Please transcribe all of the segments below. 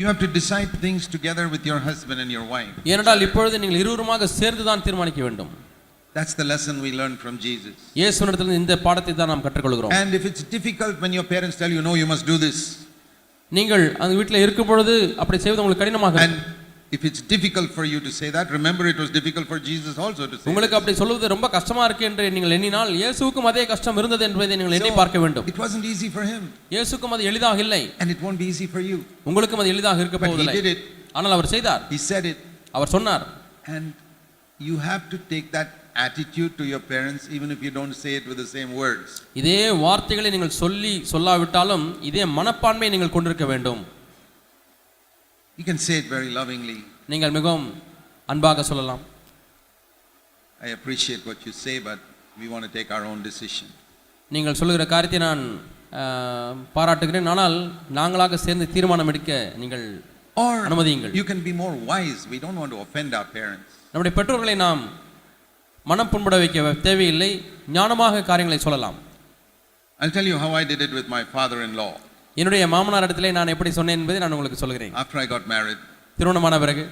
you have to decide things together with your husband and your wife. ஏனென்றால் இப்பொழுது நீங்கள் இருவருமாக சேர்ந்து தான் தீர்மானிக்க வேண்டும். That's the lesson we learned from Jesus. இயேசுவிடத்தில் இந்த பாடத்தை தான் நாம் கற்றுக்கொள்கிறோம். And if it's difficult when your parents tell you no, you must do this. நீங்கள் அந்த வீட்டில் இருக்கும் பொழுது அப்படி செய்வது உங்களுக்கு கடினமாக இருக்கும். And if it's difficult for you to say that, remember it was difficult for Jesus also to say. உங்களுக்கு அப்படி சொல்வது ரொம்ப கஷ்டமா இருக்கு என்று நீங்கள் எண்ணினால் இயேசுவுக்கும் அதே கஷ்டம் இருந்தது என்பதை நீங்கள் எண்ணி பார்க்க வேண்டும். It wasn't easy for him. இயேசுவுக்கும் அது எளிதாக இல்லை. And it won't be easy for you. உங்களுக்கும் அது எளிதாக இருக்க போவதில்லை. But he did it. ஆனால் அவர் செய்தார். He said it. அவர் சொன்னார். And you have to take that attitude to your parents even if you don't say it with the same words. இதே வார்த்தைகளை நீங்கள் சொல்லாவிட்டாலும் இதே மனப்பான்மையை நீங்கள் கொண்டிருக்க வேண்டும். You can say it very lovingly. நீங்கள் மிகவும் அன்பாக சொல்லலாம். I appreciate what you say, but we want to take our own decision. நீங்கள் சொல்லுகிற காரியத்தை நான் பாராட்டுகிறேன், ஆனால் நாங்களாக சேர்ந்து தீர்மானம் எடுக்க நீங்கள் அனுமதியுங்கள். You can be more wise. We don't want to offend our parents. நம்முடைய பெற்றோர்களை நாம் மனம் புண்பட வைக்க தேவையில்லை, ஞானமாக காரியங்களை சொல்லலாம். I'll tell you how I did it with my father-in-law. என்னுடைய மாமனார் இடத்திலே நான் எப்படி சொன்னேன் என்பதை நான் உங்களுக்கு சொல்கிறேன். After I got married, திருமணமான பிறகு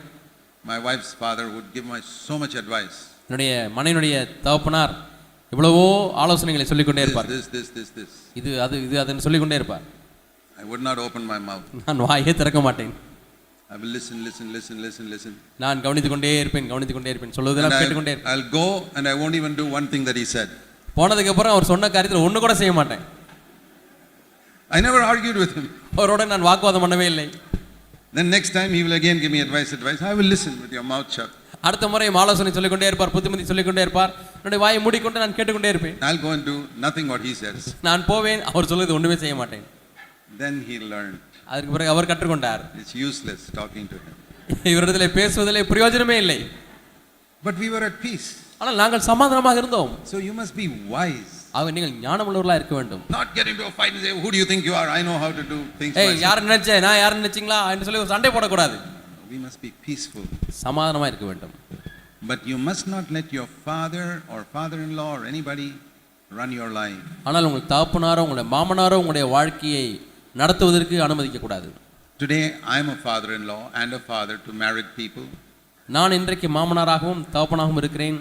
my wife's father would give me so much advice. என்னுடைய மனைவியுடைய தகப்பனார் இவ்வளவோ ஆலோசனைகளை சொல்லிக் கொண்டே இருப்பார். This. இது அதுன்னு சொல்லிக் கொண்டே இருப்பார். I would not open my mouth. நான் வாயே திறக்க மாட்டேன். I will listen. நான் கவனித்துக் கொண்டே இருப்பேன் சொல்வதெல்லாம் கேட்டுக்கொண்டே இருப்பேன். I'll go and I won't even do one thing that he said. போனதுக்கு அப்புறம் அவர் சொன்ன காரியத்துல ஒண்ணு கூட செய்ய மாட்டேன். I never argued with him. அவரோட நான் வாக்குவாதம் பண்ணவே இல்லை. Then next time he will again give me advice. I will listen with your mouth shut. அடுத்த முறை ஆலோசனை சொல்லிக் கொண்டே இருப்பார், புத்திமதி சொல்லிக் கொண்டே இருப்பார். என்னுடைய வாயை மூடிக்கொண்டு நான் கேட்டுக்கொண்டே இருப்பேன். I'll go and do nothing what he says. நான் போவேன், அவர் சொல்றது ஒண்ணுமே செய்ய மாட்டேன். Then he learned. அதற்கு பிறகு அவர் கற்றுக்கொண்டார். It's useless talking to him. இவரிடத்திலே பேசுவதிலே பிரயோஜனமே இல்லை. But we were at peace. ஆனால் நாங்கள் சமாதானமாக இருந்தோம். So you must be wise. ஆக நீங்கள் ஞானமுள்ளவர்களாக இருக்க வேண்டும். Not get into a fight and say who do you think you are? I know how to do things. யார் நினைச்சே நான் யார் நினைச்சீங்களா என்று சொல்லி ஒரு சண்டை போடக்கூடாது. We must be peaceful. சமாதானமாக இருக்க வேண்டும். But you must not let your father or father-in-law or anybody run your life. ஆனால் உங்கள் தகப்பனாரோ உங்களுடைய மாமனாரோ உங்களுடைய வாழ்க்கையை நடத்துவதற்கு அனுமதிக்க கூடாது. Today I am a father-in-law and a father to married people. நான் இன்றைக்கு மாமனாராகவும் தகப்பனாகவும் இருக்கிறேன்.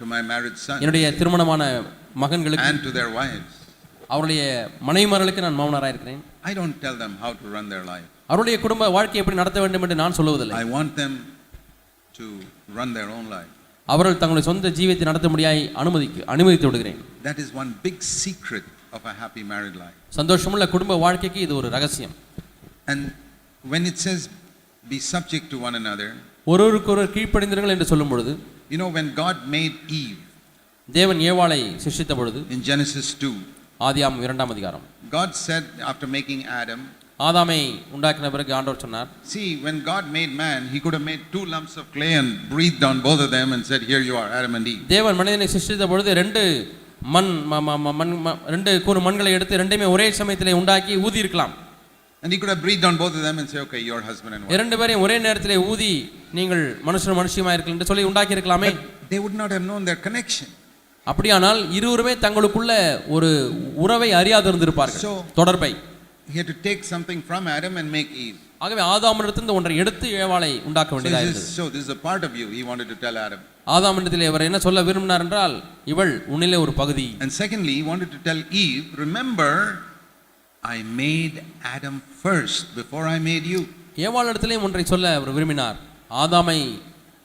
To my married son. என்னுடைய திருமணமான மகன்களுக்கு and to their wives. அவருடைய மனைவிமார்களுக்கு நான் மாமனாராக இருக்கிறேன். I don't tell them how to run their life. அவருடைய குடும்ப வாழ்க்கையை எப்படி நடத்த வேண்டும் என்று நான் சொல்லுவதில்லை. I want them to run their own life. அவர்கள் தங்களுடைய சொந்த ஜீவியத்தை நடத்த முடியாய் அனுமதித்து விடுகிறேன். That is one big secret of a happy married life. சந்தோஷமுள்ள குடும்ப வாழ்க்கைக்கு இது ஒரு ரகசியம். And when it says be subject to one another, ஒருவருக்கொருவர் கீழ்ப்படிந்திருங்கள் என்று சொல்லும் பொழுது, you know when God made Eve, தேவன் ஏவாளை சிருஷ்டித்த பொழுது, in Genesis 2, ஆதியாகமம் 2ஆம் அதிகாரம், God said after making Adam, ஆதாமை உண்டாக்கின பிறகு ஆண்டவர் சொன்னார், see when God made man, he could have made two lumps of clay and breathed on both of them and said here you are, Adam and Eve. தேவன் மனிதனை சிருஷ்டித்த பொழுது ரெண்டு கூறு மண்களை எடுத்து ரெண்டையுமே ஒரே சமயத்திலே உண்டாக்கி ஊதி இருக்கலாம். And he could have breathed on both of them and say okay your husband and wife. இரண்டு பேரையும் ஒரே நேரத்திலே ஊதி நீங்கள் மனுஷனும் மனுஷியுமா இருக்கலாம் என்று சொல்லி உண்டாக்கி இருக்கலாமே. They would not have known their connection. அப்படியானால் இருவருமே தங்களுக்குள்ள ஒரு உறவை அறியாது இருந்திருப்பார்கள், தொடர்பை. He had to take something from Adam and make Eve. ஆகவே ஆதாமிடத்திலிருந்து ஒன்றை எடுத்து ஏவாளை உண்டாக்க வேண்டியதாக இருந்தது. So this is a part of you he wanted to tell Adam. ஆதாமிடத்திலே அவர் என்ன சொல்ல விரும்பினார் என்றால் இவள் உன்னிலே ஒரு பகுதி. And secondly he wanted to tell Eve, remember I made Adam first before I made you. ஏவாளிடத்திலே ஒன்றை சொல்ல அவர் விரும்பினார். ஆதாமை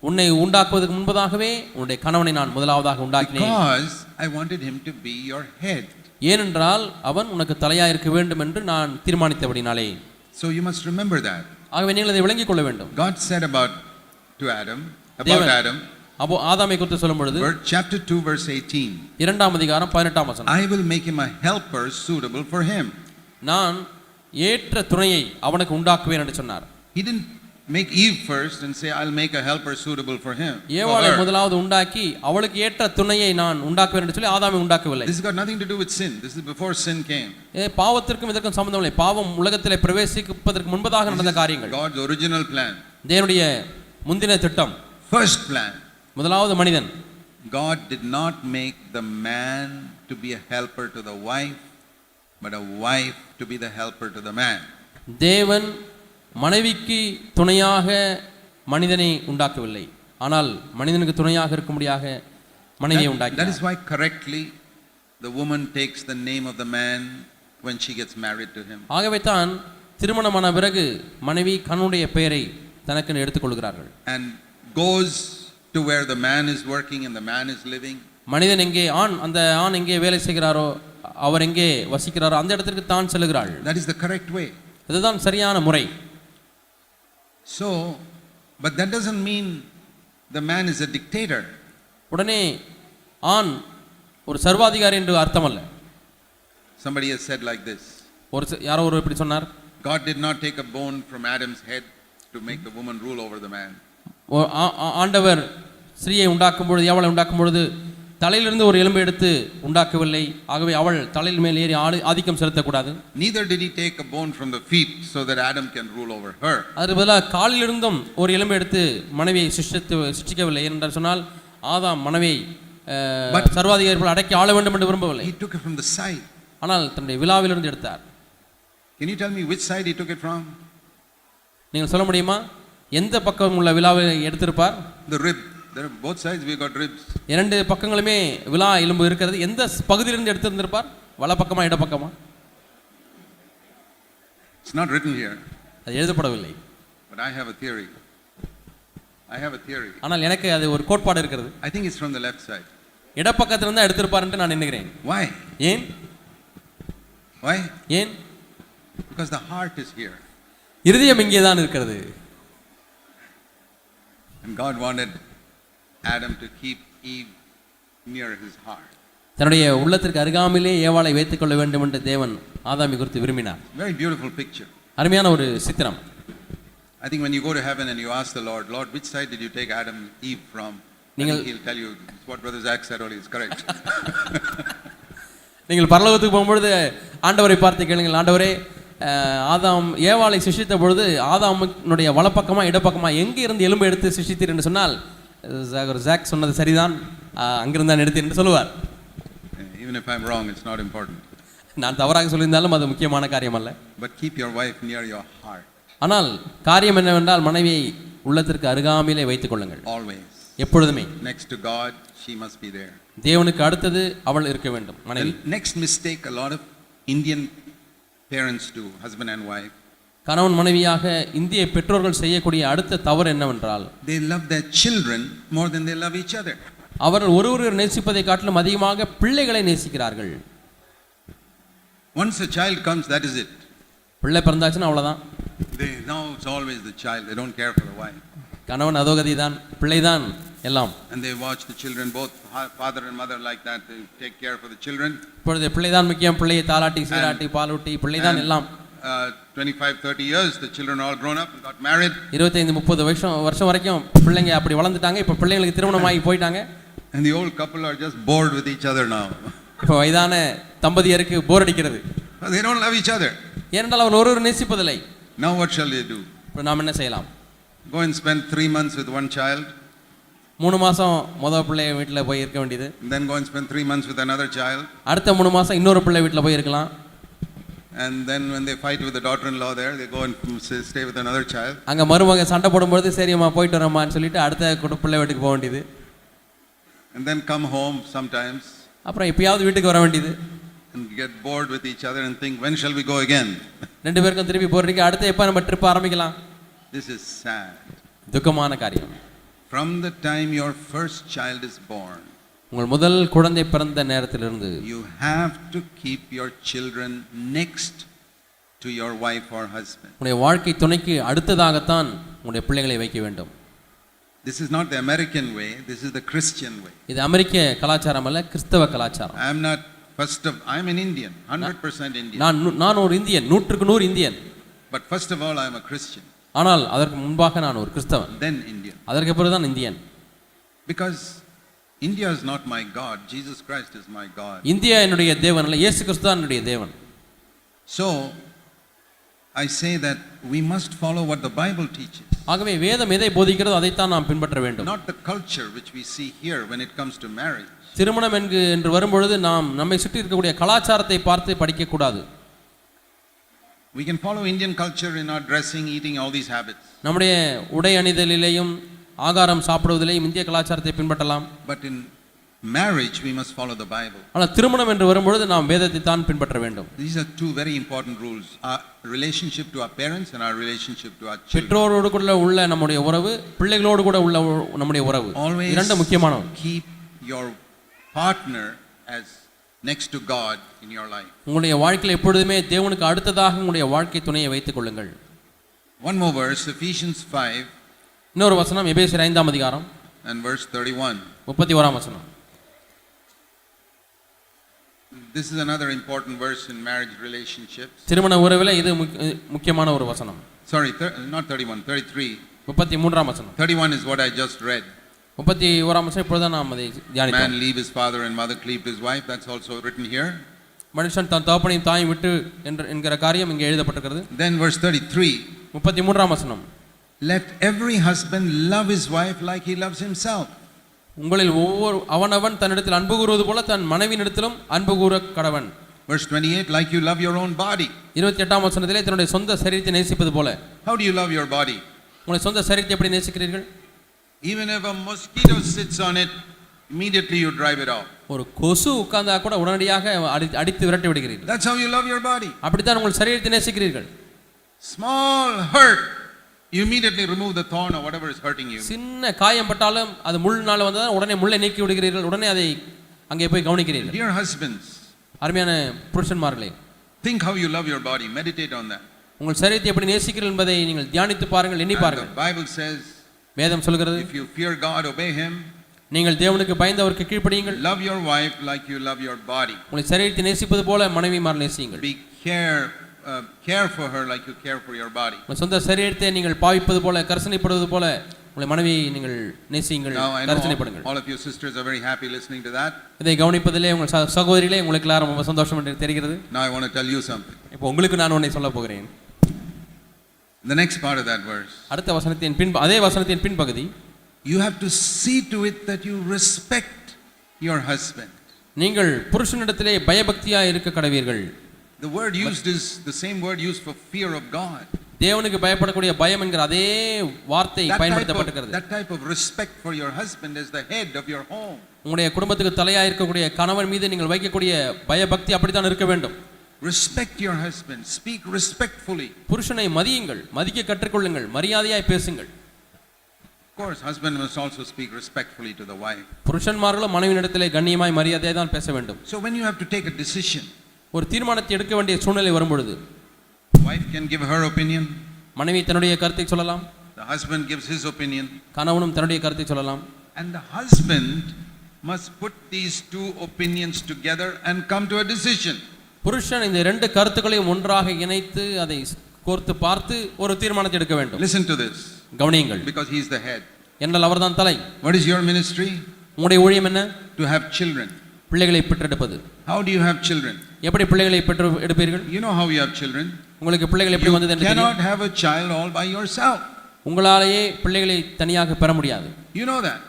உன்னை உண்டாக்குவதற்கு முன்பதாகவே உன்னுடைய கணவனை நான் முதலாவதாக உண்டாக்கினேன். Because I wanted him to be your head. ஏனென்றால் அவன் உனக்கு தலையாக இருக்க வேண்டும் என்று நான் தீர்மானித்தபடினாலே. So you must remember that. ஆகவே நீங்கள் அதை விளங்கிக் கொள்ள வேண்டும். God said about Adam அப்போ ஆதாமை குறித்து சொல்லும் பொழுது chapter 2 verse 18, 2ஆம் அதிகாரம் 18ஆம் வசனம், I will make him a helper suitable for him. நான் ஏற்ற துணையை அவனுக்கு உண்டாக்குவேன் என்று சொன்னார். He didn't make Eve first and say I'll make a helper suitable for him. ஏவாளை முதலாவது உண்டாக்கி அவளுக்கு ஏற்ற துணையை நான் உண்டாக்குவேன் என்று சொல்லி ஆதாமை உண்டாக்கவில்லை. This has got nothing to do with sin. This is before sin came. பாவத்திற்கும் இதற்கும் சம்பந்தம் இல்லை. பாவம் உலகத்திலே பிரவேசிப்பதற்கு முன்பதாக நடந்த காரியங்கள். God's original plan. தேவனுடைய முந்தின திட்டம். First plan. முதலாவது மனிதன். God did not make the man to be a helper to the wife, but a wife to be the helper to the man. தேவன் மனைவிக்கு துணையாக மனிதனை உண்டாக்கவில்லை, ஆனால் மனிதனுக்கு துணையாக இருக்கும்படியாக மனைவியை That உண்டாக்கினார். is why correctly the woman takes the name of the man when she gets married to him. ஆகவே தான் திருமணமான பிறகு மனைவி கணவனுடைய பெயரை தனக்கு எடுத்துக்கொள்கிறார்கள். And goes to where the man is working and the man is living. மனிதன் எங்கே அந்த ஆண் எங்கே வேலை செய்கிறாரோ, அவர் எங்கே வசிக்கிறாரோ அந்த இடத்திற்கு தான் செல்கிறாள். That is the correct way. இதுதான் சரியான முறை. So, but that doesn't mean the man is a dictator. உடனே ஆண் ஒரு சர்வாதிகாரி என்று அர்த்தம் அல்ல. Somebody has said like this. யாரோ ஒரு இப்படி சொன்னார், God did not take a bone from Adam's head to make the woman rule over the man. ஆண்டவர் ஸ்திரீயை உண்டாக்கும் பொழுது, அவளை உண்டாக்கும் பொழுது தலையிலிருந்து ஒரு எலும்பை எடுத்து உண்டாக்கவில்லை. ஆகவே அவள் தலையில் மேல் ஏறி ஆதிக்கம் செலுத்தக்கூடாது. Neither did he take a bone from the feet so that Adam can rule over her. அதற்கு பதிலாக காலிலிருந்தும் ஒரு எலும்பை எடுத்து மனைவியை சிருஷ்டிக்கவில்லை. என்று சொன்னால் ஆதாம் மனைவியை சர்வாதிகாரி போல அடக்கி ஆள வேண்டும் என்று விரும்பவில்லை. He took it from the side. ஆனால் தன்னுடைய விலாவிலிருந்து எடுத்தார். Can you tell me which side he took it from? நீங்கள் சொல்ல முடியுமா எந்த பக்கம் உள்ள விலாவை எடுத்திருப்பார்? The rib. There are both sides we got ribs. இரண்டு பக்கங்களுமே விலா எலும்பு இருக்கிறது. எந்த பகுதியிலிருந்து எடுத்திருந்திருப்பார்? வல பக்கமா இட பக்கமா? It's not written here. அது எழுதப்படவில்லை. But I have a theory. ஆனால் எனக்கு அது ஒரு கோட்பாடு இருக்கிறது. I think it's from the left side. இடப்பக்கத்திலிருந்து தான் எடுத்திருப்பார் என்று நான் எண்ணுகிறேன். Why? ஏன்? Why? ஏன்? Because the heart is here. இருதயம் இங்கே தான் இருக்கிறது. And God wanted Adam to keep Eve near his heart. தன்னுடைய உள்ளத்திற்கு அருகாமையிலே ஏவாளை வைத்துக் கொள்ள வேண்டும் என்று தேவன் ஆதாமை குறித்து விரும்பினார். Very beautiful picture. அருமையான ஒரு சித்திரம். I think when you go to heaven and you ask the Lord, Lord, which side did you take Adam and Eve from? He'll tell you what Brother Zach said earlier is correct. நீங்கள் பரலோகத்துக்கு போகும்பொழுது ஆண்டவரை பார்த்து கேளுங்கள், ஆண்டவரே ஆதாம் ஏவாளை சிருஷ்டித்த பொழுது ஆதாமுடைய வலப்பக்கமா இடப்பக்கமா எங்கே இருந்து எலும்பு எடுத்து சிருஷ்டித்தீர் என்று சொன்னால் ஜாக் சொன்னது சரிதான், அங்கிருந்தான் எடுத்தேன் என்று சொல்லுவார். Even if I'm wrong, it's not important. நான் தவறாக சொல்லியிருந்தாலும் அது முக்கியமான காரியம் அல்ல. But keep your wife near your heart. ஆனால் காரியம் என்னவென்றால் மனைவியை உள்ளத்திற்கு அருகாமையிலே வைத்துக் கொள்ளுங்கள். Always. எப்பொழுதுமே. Next to God, she must be there. தேவனுக்கு அடுத்தது அவள் இருக்க வேண்டும் மனைவி. Next mistake a lot of Indian parents do, husband and wife. கணவன் மனைவியாக இந்திய பெற்றோர்கள் செய்யக்கூடிய அடுத்த தவறு என்னவென்றால் they love their children more than they love each other. அவர்கள் ஒருவரை நேசிப்பதை காட்டிலும் அதிகமாக பிள்ளைகளை நேசிக்கிறார்கள். Once a child comes, that is it. பிள்ளை பிறந்தாச்சுன்னா அவ்வளவுதான். Now it's always the child. They don't care for the wife. கணவன் அதோகதி தான், பிள்ளை தான் எல்லாம். And they watch the children, both father and mother like that. They take care for the children. இப்பொழுது பிள்ளை தான் முக்கியம். பிள்ளையை தாலாட்டி சீராட்டி பாலூட்டி பிள்ளை தான் எல்லாம். 25-30 years, the children all grown up and got married. 25-30 வருஷம் வரைக்கும் பிள்ளைங்க அப்படி வளர்ந்துட்டாங்க. இப்போ பிள்ளைங்களுக்கு திருமணம் ஆகி போயிட்டாங்க. And the old couple are just bored with each other now. இப்போ வயதான தம்பதியருக்கு போர் அடிக்கிறது. They don't love each other. ஏனென்றால் அவர் ஒருவர் நேசிப்பதில்லை. Now what shall they do? இப்போ நாம் என்ன செய்யலாம்? Go and spend 3 months with one child. 3 மாசம் முதல் பிள்ளை வீட்டில் போய் இருக்க வேண்டியது. Then go and spend 3 months with another child. அடுத்த 3 மாசம் இன்னொரு பிள்ளை வீட்டில் போய் இருக்கலாம். And then when they fight with the daughter-in-law there, they go and stay with another child. அங்க மருமக சண்டை போடும்போது சரிம்மா போயிட்டு வரமான்னு சொல்லிட்டு அடுத்த பிள்ளை வீட்டுக்கு போக வேண்டியது. And then come home sometimes. அப்புறம் எப்பயாவது வீட்டுக்கு வர வேண்டியது. And get bored with each other and think, when shall we go again? ரெண்டு பேருக்கும் திருப்பி போறதுக்கு அடுத்து எப்ப நம்ம ட்ரிப் ஆரம்பிக்கலாம்? This is sad. துக்கமான காரியம். From the time your first child is born, உங்கள் முதல் குழந்தை பிறந்த நேரத்திலிருந்து you have to keep your children next to your wife or husband. உங்களுடைய வாழ்க்கை துணைக்கு அடுத்ததாகத்தான் உங்களுடைய பிள்ளைகளை வைக்க வேண்டும். This is not the American way, this is the Christian way. இது அமெரிக்க கலாச்சாரம் அல்ல, கிறிஸ்தவ கலாச்சாரம். I'm an Indian, 100% Indian. நான் ஒரு Indian, 100% Indian. But first of all I am a Christian. ஆனால் அதற்கு முன்பாக நான் ஒரு கிறிஸ்தவன். Then Indian. அதற்கு பிறகு தான் Indian. Because India is not my God, Jesus Christ is my God. India என்னுடைய தேவன் அல்ல, இயேசு கிறிஸ்து தான் என்னுடைய தேவன். So I say that we must follow what the Bible teaches. ஆகவே வேதம் எதை போதிக்கிறதோ அதைத்தான் நாம் பின்பற்ற வேண்டும். Not the culture which we see here when it comes to marriage. திருமணம் என்று வரும்பொழுது நாம் நம்மை சுற்றி இருக்கக்கூடிய கலாச்சாரத்தை பார்த்து படிக்க கூடாது. We can follow Indian culture in our dressing, eating, all these habits. நம்முடைய உடை அணிதலிலேயும் ஆகாரம் சாப்பிடுவதிலேயும் இந்திய கலாச்சாரத்தை பின்பற்றலாம். But in marriage we must follow the Bible. ஆனால் திருமணம் என்று வரும்பொழுது நாம் வேதத்தை தான் பின்பற்ற வேண்டும். These are two very important rules: our relationship to our parents and our relationship to our children. பெற்றோரோடு கூட உள்ள நம்முடைய உறவு, பிள்ளைகளோடு கூட உள்ள நம்முடைய உறவு, இரண்டு முக்கியமானவை. Keep your partner as next to God in your life. உங்களுடைய வாழ்க்கையில் எப்பொழுதுமே தேவனுக்கு அடுத்ததாக உங்களுடைய வாழ்க்கை துணையை வைத்துக் கொள்ளுங்கள். One more verse, Ephesians 5. இன்னொரு வசனம் எபேசியர் 5ஆம் அதிகாரம் and verse 31. 31ஆம் வசனம். This is another important verse in marriage relationships. திருமண உறவிலே இது முக்கியமான ஒரு வசனம். Sorry, not 31, 33. 33ஆம் வசனம். 31 is what I just read. 31ஆம் வசனம் இப்பொழுது நாம் அதை தியானித்தோம். Man leave his father and mother, cleave to his wife. That's also written here. மனுஷன் தன் தகப்பனையும் தாயையும் விட்டு என்கிற காரியம் இங்கே எழுதப்பட்டிருக்கிறது. Then verse 33. 33ஆம் வசனம். Let every husband love his wife like he loves himself. உங்களில் ஒவ்வொரு அவனவன் தன்னிடத்தில் அன்பு கூறுவது போல தன் மனைவியிடத்திலும் அன்பு கூற கடவன். Verse 28, like you love your own body. 28ஆம் வசனத்திலே தன்னுடைய சொந்த சரீரத்தை நேசிப்பது போல. How do you love your body? உங்களுடைய சொந்த சரீரத்தை எப்படி நேசிக்கிறீர்கள்? Even if a mosquito sits on it, immediately you drive it off. ஒரு கொசு உட்கார்ந்தா கூட உடனடியாக அடித்து விரட்டி விடுகிறீர்கள். That's how you love your body. அப்படித்தான் உங்கள் சரீரத்தை நேசிக்கிறீர்கள். Small hurt, you immediately remove the thorn or whatever is hurting you. சின்ன காயம் பட்டாலும் அது முள்னால வந்தா உடனே முள்ளை நீக்கி விடுகிறீர்கள், உடனே அதை அங்கே போய் கவனிக்கிறீர்கள். Dear husbands, அருமையான புருஷன்மார்களே, think how you love your body, meditate on that. உங்கள் சரீரத்தை எப்படி நேசிக்கிறீர்கள் என்பதை நீங்கள் தியானித்து பாருங்கள், எண்ணி பாருங்கள். The Bible says, வேதம் சொல்கிறது, if you fear God, obey him. நீங்கள் தேவனுக்கு பயந்தவருக்கு கீழ்ப்படியுங்கள். Love your wife like you love your body. உங்கள் சரீரத்தை நேசிப்பது போல மனைவிமாரை நேசியுங்கள். Care for her like you care for your body. உங்கள் சொந்த சரீரத்தை நீங்கள் பாவிப்பது போல, கரிசனைப்படுவது போல உங்கள் மனைவியை நீங்கள் நேசியுங்கள், கரிசனைப்படுங்கள். All of you sisters are very happy listening to that. இதை கவனிப்பதிலே உங்கள் சகோதரிகளே உங்களுக்கு எல்லாரும் ரொம்ப சந்தோஷம் என்று தெரிகிறது. Now I want to tell you something. இப்போ உங்களுக்கு நான் ஒன்றை சொல்ல போகிறேன். The next part of that verse. அடுத்த வசனத்தின் அதே வசனத்தின் பின்பகுதி, you have to see to it that you respect your husband. நீங்கள் புருஷனிடத்திலே பயபக்தியாய் இருக்க கடவீர்கள். The word used is the same word used for fear of God. தேவனுக்கு பயப்படக்கூடிய பயம் என்கிற அதே வார்த்தை பயன்படுத்தப்பட்டிருக்கிறது. That type of respect for your husband as the head of your home. உங்களுடைய குடும்பத்துக்கு தலையாய் இருக்கக்கூடிய கணவன் மீது நீங்கள் வைக்கக்கூடிய பயபக்தி அப்படித்தான் இருக்க வேண்டும். Respect your husband, speak respectfully. புருஷனை மதியுங்கள், மதிக்க கற்றுக்கொள்ளுங்கள், மரியாதையாய் பேசுங்கள். Of course, husband must also speak respectfully to the wife. புருஷன்மார்களும் மனைவியிடத்திலே கண்ணியமாய் மரியாதையாய் தான் பேச வேண்டும். So when you have to take a decision, ஒரு தீர்மானத்தை எடுக்க வேண்டிய சூழ்நிலை வரும்பொழுது, wife can give her opinion, மனைவி தன்னுடைய கருத்தை சொல்லலாம், the husband gives his opinion, கணவனும் தன்னுடைய கருத்தை சொல்லலாம். and the husband must put these two opinions together and come to a decision. புருஷன் இந்த இரண்டு கருத்துக்களையும் ஒன்றாக இணைத்து அதை கோர்த்து பார்த்து ஒரு தீர்மானத்தை எடுக்க வேண்டும். Listen to this. கவனியுங்கள். Because he is the head. என்றால் அவர்தான் தலை. What is your ministry? உங்களுடைய ஊழியம் என்ன? To have children. பிள்ளைகளை பெற்றெடுப்பது. How do you have children? எப்படி பிள்ளைகளை பெற்று எடுப்பீர்கள்? You know how you have children. உங்களுக்கு பிள்ளைகள் எப்படி வந்தது என்று தெரியும். You cannot have a child all by yourself. உங்களாலேயே பிள்ளைகளை தனியாக பெற முடியாது. You know that.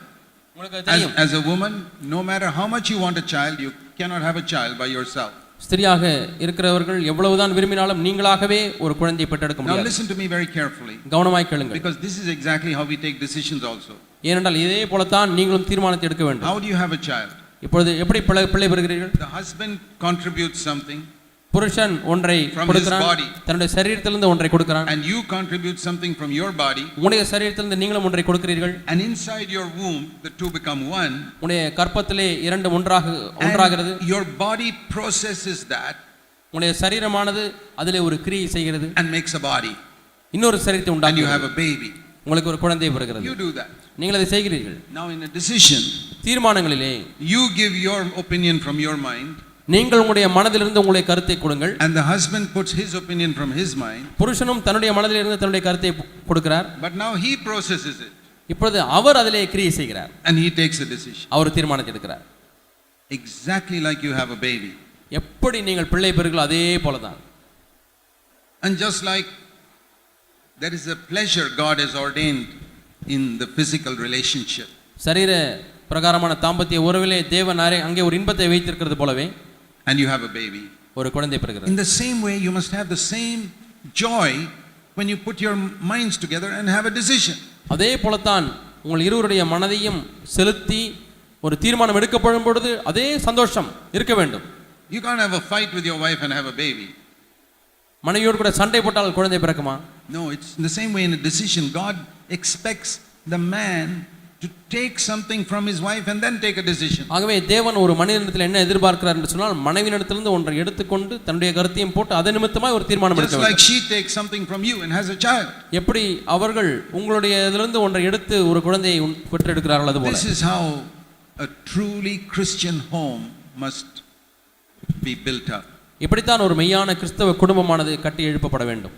உங்களுக்கு தெரியும். As a woman, no matter how much you want a child, you cannot have a child by yourself. ஸ்திரியாக இருக்கிறவர்கள் எவ்வளவுதான் விரும்பினாலும் நீங்களாகவே ஒரு குழந்தையை பெற்றெடுக்க முடியாது. Now listen to me very carefully. கவனமாய் கேளுங்கள். Because this is exactly how we take decisions also. ஏனென்றால் இதே போலத்தான் நீங்களும் தீர்மானத்தை எடுக்க வேண்டும். How do you have a child? இப்பொழுது எப்படி பிள்ளை பெறுகிறீர்கள்? The husband contributes something. புருஷன் ஒன்றை கொடுக்கிறான், தன்னுடைய சரீரத்திலிருந்து ஒன்றை கொடுக்கிறான். And you contribute something from your body. உங்களுடைய சரீரத்திலிருந்து நீங்களும் ஒன்றை கொடுக்கிறீர்கள். And inside your womb the two become one. உங்களுடைய கர்ப்பத்திலே இரண்டு ஒன்றாகிறது. Your body processes that. உங்களுடைய சரீரமானது அதிலே ஒரு கிரியை செய்கிறது. And makes a body. இன்னொரு சரீரத்தை உண்டாக்குகிறது. And you have a baby. உங்களுக்கு ஒரு குழந்தை பிறக்கிறது. You do that. நீங்கள் அதை செய்கிறீர்கள். Now in a decision, தீர்மானங்களிலே you give your opinion from your mind. நீங்கள் உங்களுடைய மனதிலிருந்து உங்களுடைய கருத்தை கொடுங்கள். And the husband puts his opinion from his mind. புருஷனும் தன்னுடைய மனதிலிருந்து தன்னுடைய கருத்தை கொடுக்கிறார். But now he processes it. இப்பொழுது அவர் அதிலே கிரியை செய்கிறார். And he takes a decision. அவர் தீர்மானத்தை எடுக்கிறார். Exactly like you have a baby. எப்படி நீங்கள் பிள்ளை பெறுகிறீர்களோ அதே போலதான். And just like there is a pleasure God has ordained in the physical relationship. சரீர பிரகாரமான தாம்பத்திய உறவிலே தேவன் அங்கே ஒரு இன்பத்தை வைத்திருக்கிறது போலவே, and you have a baby, ஒரு குழந்தை பிறக்கிறது. In the same way you must have the same joy when you put your minds together and have a decision. அதே போலத்தான் உங்கள் இருவருடைய மனதையும் செலுத்தி ஒரு தீர்மானம் எடுக்கப்படும் பொழுது அதே சந்தோஷம் இருக்க வேண்டும். You can't have a fight with your wife and have a baby. மனைவியோடு கூட சண்டை போட்டால் குழந்தை பிறக்குமா? No, it's in the same way in a decision. God expects the man to take something from his wife and then take a decision. ஆகவே தேவன் ஒரு மனிதனிடத்தில் என்ன எதிர்பார்க்கிறார் என்று சொன்னால் மனைவியிடத்திலிருந்து ஒன்றை எடுத்துக்கொண்டு தன்னுடைய கருத்தையும் போட்டு அதன் நிமித்தமாய் ஒரு தீர்மானம் எடுக்க வேண்டும். Just like she takes something from you and has a child. எப்படி அவர்கள் உங்களுடைய இதிலிருந்து ஒன்றை எடுத்து ஒரு குழந்தையை பெற்றெடுக்கிறார்கள் அதுபோல. This is how a truly Christian home must be built up. இப்படித்தான் ஒரு மெய்யான கிறிஸ்தவ குடும்பமானது கட்டி எழுப்பப்பட வேண்டும்.